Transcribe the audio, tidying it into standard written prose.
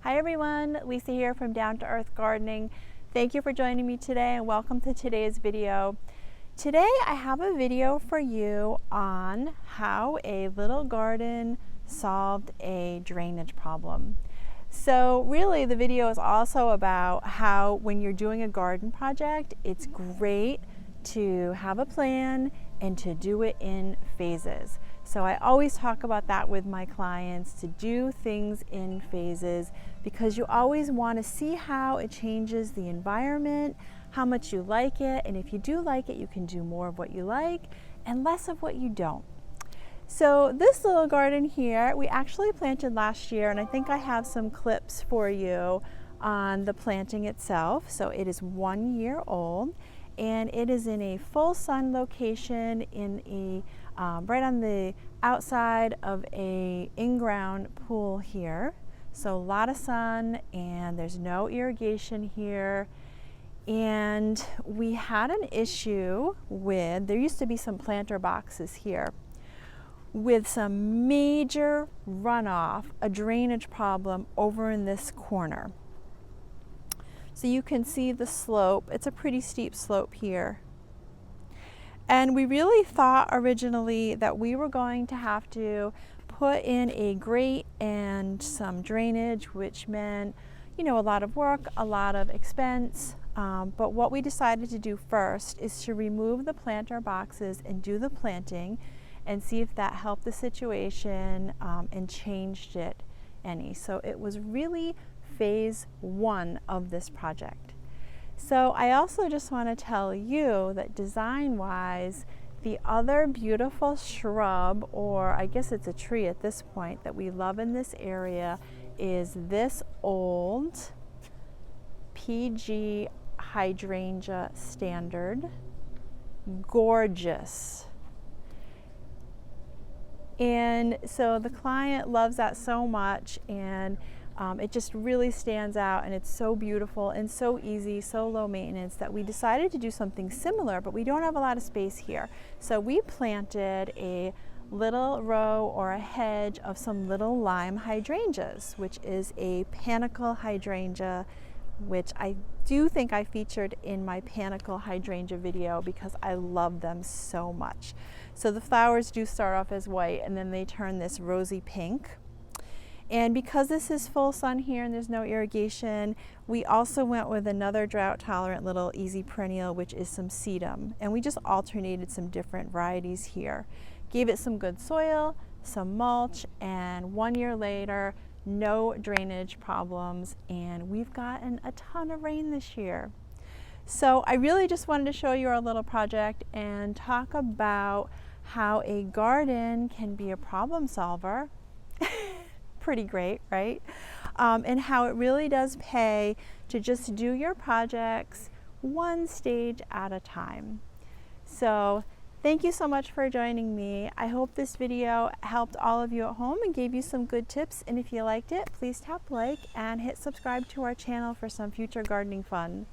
Hi everyone, Lisa here from Down to Earth Gardening. Thank you for joining me today and welcome to today's video. Today I have a video for you on how a little garden solved a drainage problem. So really the video is also about how when you're doing a garden project, it's great to have a plan and to do it in phases. So I always talk about that with my clients, to do things in phases, because you always want to see how it changes the environment, how much you like it, and if you do like it, you can do more of what you like and less of what you don't. So this little garden here, we actually planted last year, and I think I have some clips for you on the planting itself. So it is 1 year old, and it is in a full sun location in a right on the outside of a in-ground pool here. So a lot of sun, and there's no irrigation here. And we had an issue with, there used to be some planter boxes here, with some major runoff, a drainage problem over in this corner. So you can see the slope. It's a pretty steep slope here. And we really thought originally that we were going to have to put in a grate and some drainage, which meant, you know, a lot of work, a lot of expense. But what we decided to do first is to remove the planter boxes and do the planting and see if that helped the situation and changed it any. So it was really phase one of this project. So I also just want to tell you that design-wise, the other beautiful shrub, or I guess it's a tree at this point, that we love in this area is this old PG hydrangea standard. Gorgeous. And so the client loves that so much, and it just really stands out, and it's so beautiful and so easy, so low maintenance, that we decided to do something similar, but we don't have a lot of space here. So we planted a little row or a hedge of some little lime hydrangeas, which is a panicle hydrangea, which I do think I featured in my panicle hydrangea video because I love them so much. So the flowers do start off as white and then they turn this rosy pink. And because this is full sun here and there's no irrigation, we also went with another drought tolerant little easy perennial, which is some sedum. And we just alternated some different varieties here. Gave it some good soil, some mulch, and 1 year later, no drainage problems, and we've gotten a ton of rain this year. So I really just wanted to show you our little project and talk about how a garden can be a problem solver. Pretty great, right? And how it really does pay to just do your projects one stage at a time. So thank you so much for joining me. I hope this video helped all of you at home and gave you some good tips. And if you liked it, please tap like and hit subscribe to our channel for some future gardening fun.